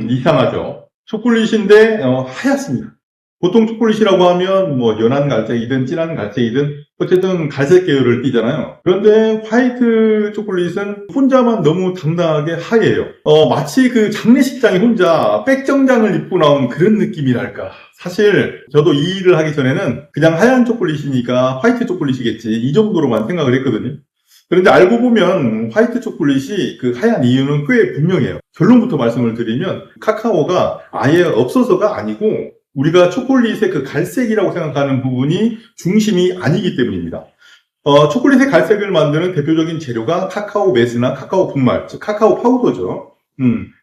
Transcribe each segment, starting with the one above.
이상하죠. 초콜릿인데 하얗습니다. 보통 초콜릿이라고 하면 뭐 연한 갈색이든 진한 갈색이든 어쨌든 갈색 계열을 띠잖아요. 그런데 화이트 초콜릿은 혼자만 너무 당당하게 하얘요. 마치 그 장례식장에 혼자 백정장을 입고 나온 그런 느낌이랄까. 사실 저도 이 일을 하기 전에는 그냥 하얀 초콜릿이니까 화이트 초콜릿이겠지 이 정도로만 생각을 했거든요. 그런데 알고 보면 화이트 초콜릿이 그 하얀 이유는 꽤 분명해요. 결론부터 말씀을 드리면 카카오가 아예 없어서가 아니고 우리가 초콜릿의 그 갈색이라고 생각하는 부분이 중심이 아니기 때문입니다. 초콜릿의 갈색을 만드는 대표적인 재료가 카카오 메스나 카카오 분말, 즉 카카오 파우더죠.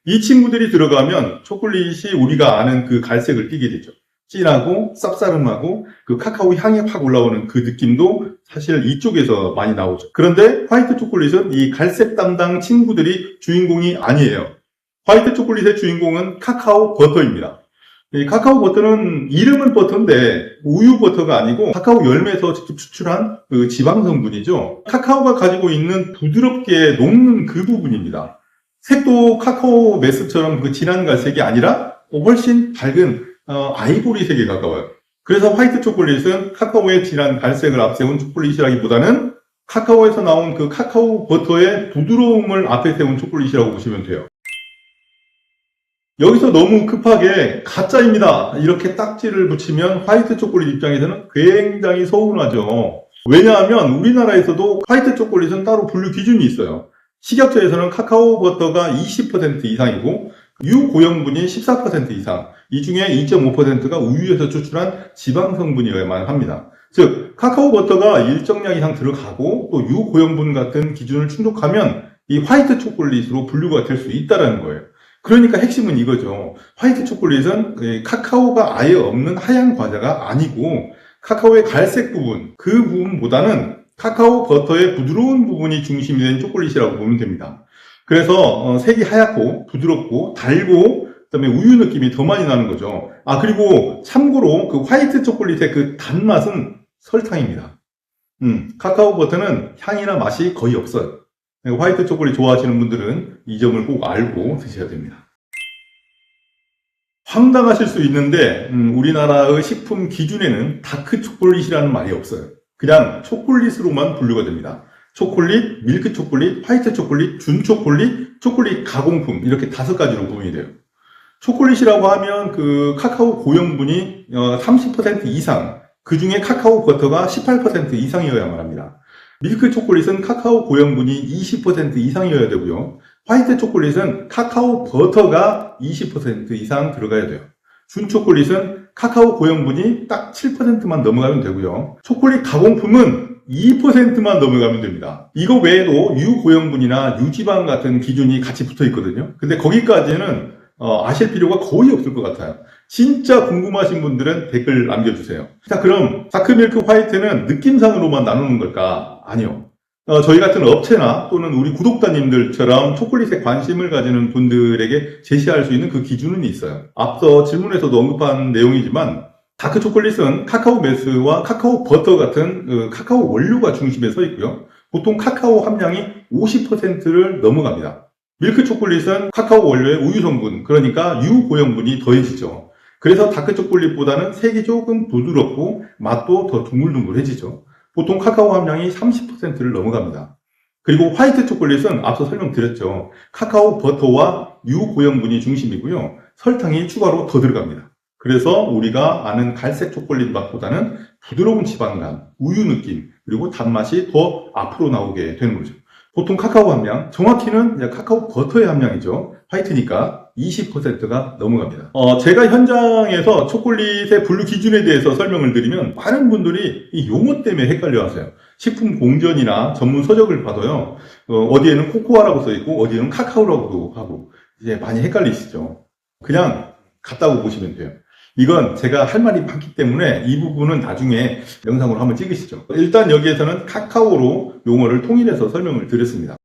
이 친구들이 들어가면 초콜릿이 우리가 아는 그 갈색을 띠게 되죠. 진하고 쌉싸름하고 그 카카오 향이 확 올라오는 그 느낌도 사실 이쪽에서 많이 나오죠. 그런데 화이트 초콜릿은 이 갈색 담당 친구들이 주인공이 아니에요. 화이트 초콜릿의 주인공은 카카오 버터입니다. 이 카카오 버터는 이름은 버터인데 우유 버터가 아니고 카카오 열매에서 직접 추출한 그 지방 성분이죠. 카카오가 가지고 있는 부드럽게 녹는 그 부분입니다. 색도 카카오 메스처럼 그 진한 갈색이 아니라 훨씬 밝은 아이보리색에 가까워요. 그래서 화이트 초콜릿은 카카오의 진한 갈색을 앞세운 초콜릿이라기보다는 카카오에서 나온 그 카카오 버터의 부드러움을 앞에 세운 초콜릿이라고 보시면 돼요. 여기서 너무 급하게 가짜입니다 이렇게 딱지를 붙이면 화이트 초콜릿 입장에서는 굉장히 서운하죠. 왜냐하면 우리나라에서도 화이트 초콜릿은 따로 분류 기준이 있어요. 식약처에서는 카카오 버터가 20% 이상이고 유고형분이 14% 이상, 이 중에 2.5%가 우유에서 추출한 지방 성분이어야만 합니다. 즉 카카오 버터가 일정량 이상 들어가고 또 유고형분 같은 기준을 충족하면 이 화이트 초콜릿으로 분류가 될 수 있다는 거예요. 그러니까 핵심은 이거죠. 화이트 초콜릿은 카카오가 아예 없는 하얀 과자가 아니고 카카오의 갈색 부분, 그 부분보다는 카카오 버터의 부드러운 부분이 중심이 된 초콜릿이라고 보면 됩니다. 그래서 색이 하얗고 부드럽고 달고 그다음에 우유 느낌이 더 많이 나는 거죠. 그리고 참고로 그 화이트 초콜릿의 그 단맛은 설탕입니다. 카카오 버터는 향이나 맛이 거의 없어요. 화이트 초콜릿 좋아하시는 분들은 이 점을 꼭 알고 드셔야 됩니다. 황당하실 수 있는데 우리나라의 식품 기준에는 다크 초콜릿이라는 말이 없어요. 그냥 초콜릿으로만 분류가 됩니다. 초콜릿, 밀크 초콜릿, 화이트 초콜릿, 준 초콜릿, 초콜릿 가공품 이렇게 5가지로 구분이 돼요. 초콜릿이라고 하면 그 카카오 고형분이 30% 이상, 그 중에 카카오 버터가 18% 이상이어야만 합니다. 밀크 초콜릿은 카카오 고형분이 20% 이상이어야 되고요. 화이트 초콜릿은 카카오 버터가 20% 이상 들어가야 돼요. 준 초콜릿은 카카오 고형분이 딱 7%만 넘어가면 되고요. 초콜릿 가공품은 2%만 넘어가면 됩니다. 이거 외에도 유고형분이나 유지방 같은 기준이 같이 붙어 있거든요. 근데 거기까지는 아실 필요가 거의 없을 것 같아요. 진짜 궁금하신 분들은 댓글 남겨주세요. 자, 그럼 다크밀크 화이트는 느낌상으로만 나누는 걸까? 아니요. 저희 같은 업체나 또는 우리 구독자님들처럼 초콜릿에 관심을 가지는 분들에게 제시할 수 있는 그 기준은 있어요. 앞서 질문에서도 언급한 내용이지만 다크 초콜릿은 카카오 메스와 카카오 버터 같은 그 카카오 원료가 중심에 서 있고요. 보통 카카오 함량이 50%를 넘어갑니다. 밀크 초콜릿은 카카오 원료의 우유 성분, 그러니까 유고형분이 더해지죠. 그래서 다크 초콜릿보다는 색이 조금 부드럽고 맛도 더 둥글둥글해지죠. 보통 카카오 함량이 30%를 넘어갑니다. 그리고 화이트 초콜릿은 앞서 설명드렸죠. 카카오 버터와 유고형분이 중심이고요. 설탕이 추가로 더 들어갑니다. 그래서 우리가 아는 갈색 초콜릿 맛보다는 부드러운 지방감, 우유 느낌, 그리고 단맛이 더 앞으로 나오게 되는 거죠. 보통 카카오 함량, 정확히는 카카오 버터의 함량이죠. 화이트니까 20%가 넘어갑니다. 제가 현장에서 초콜릿의 분류 기준에 대해서 설명을 드리면 많은 분들이 이 용어 때문에 헷갈려 하세요. 식품 공전이나 전문 서적을 봐도요. 어디에는 코코아라고 써 있고 어디에는 카카오라고도 하고 이제 많이 헷갈리시죠. 그냥 같다고 보시면 돼요. 이건 제가 할 말이 많기 때문에 이 부분은 나중에 영상으로 한번 찍으시죠. 일단 여기에서는 카카오로 용어를 통일해서 설명을 드렸습니다.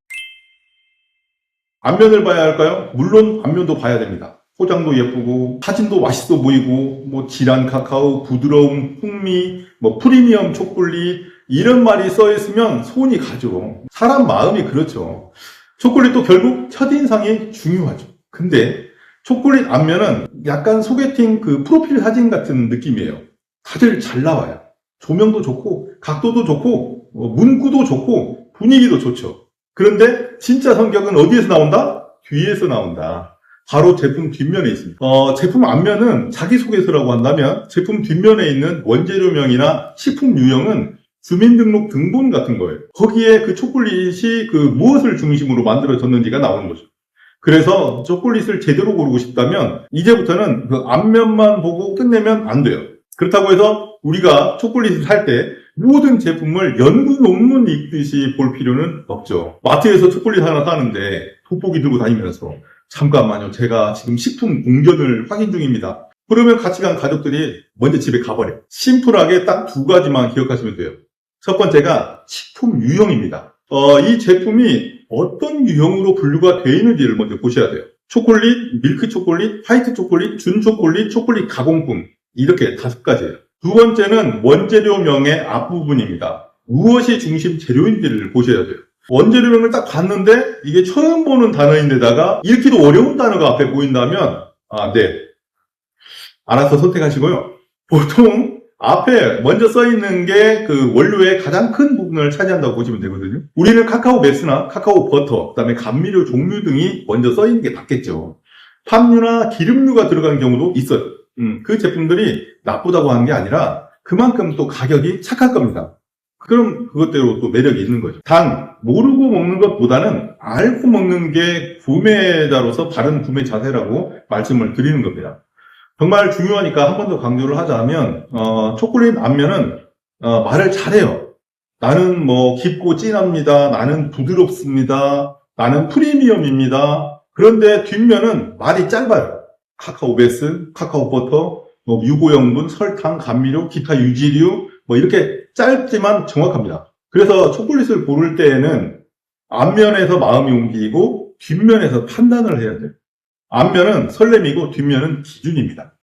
앞면을 봐야 할까요? 물론 앞면도 봐야 됩니다. 포장도 예쁘고 사진도 맛있어 보이고 뭐 진한 카카오, 부드러움, 풍미, 뭐 프리미엄 초콜릿 이런 말이 써 있으면 손이 가죠. 사람 마음이 그렇죠. 초콜릿도 결국 첫인상이 중요하죠. 근데 초콜릿 앞면은 약간 소개팅 그 프로필 사진 같은 느낌이에요. 다들 잘 나와요. 조명도 좋고, 각도도 좋고, 문구도 좋고, 분위기도 좋죠. 그런데 진짜 성격은 어디에서 나온다? 뒤에서 나온다. 바로 제품 뒷면에 있습니다. 제품 앞면은 자기소개서라고 한다면 제품 뒷면에 있는 원재료명이나 식품 유형은 주민등록 등본 같은 거예요. 거기에 그 초콜릿이 그 무엇을 중심으로 만들어졌는지가 나오는 거죠. 그래서 초콜릿을 제대로 고르고 싶다면 이제부터는 그 앞면만 보고 끝내면 안 돼요. 그렇다고 해서 우리가 초콜릿을 살 때 모든 제품을 연구 논문 읽듯이 볼 필요는 없죠. 마트에서 초콜릿 하나 사는데 돋보기 들고 다니면서 잠깐만요, 제가 지금 식품 공견을 확인 중입니다. 그러면 같이 간 가족들이 먼저 집에 가버려요. 심플하게 딱 두 가지만 기억하시면 돼요. 첫 번째가 식품 유형입니다. 이 제품이 어떤 유형으로 분류가 되어 있는지를 먼저 보셔야 돼요. 초콜릿, 밀크 초콜릿, 화이트 초콜릿, 준 초콜릿, 초콜릿 가공품, 이렇게 5가지예요. 두 번째는 원재료명의 앞부분입니다. 무엇이 중심 재료인지를 보셔야 돼요. 원재료명을 딱 봤는데 이게 처음 보는 단어인데다가 읽기도 어려운 단어가 앞에 보인다면 네, 알아서 선택하시고요. 보통 앞에 먼저 써 있는 게 그 원료의 가장 큰 부분을 차지한다고 보시면 되거든요. 우리는 카카오 메스나 카카오 버터, 그다음에 감미료 종류 등이 먼저 써 있는 게 낫겠죠. 팜유나 기름류가 들어간 경우도 있어요. 그 제품들이 나쁘다고 하는 게 아니라 그만큼 또 가격이 착할 겁니다. 그럼 그것대로 또 매력이 있는 거죠. 단 모르고 먹는 것보다는 알고 먹는 게 구매자로서 바른 구매 자세라고 말씀을 드리는 겁니다. 정말 중요하니까 한 번 더 강조를 하자면 초콜릿 앞면은 말을 잘해요. 나는 뭐 깊고 진합니다. 나는 부드럽습니다. 나는 프리미엄입니다. 그런데 뒷면은 말이 짧아요. 카카오 베스, 카카오 버터, 뭐 유고영분, 설탕, 감미료, 기타 유지류, 뭐 이렇게 짧지만 정확합니다. 그래서 초콜릿을 고를 때에는 앞면에서 마음이 옮기고 뒷면에서 판단을 해야 돼요. 앞면은 설렘이고 뒷면은 기준입니다.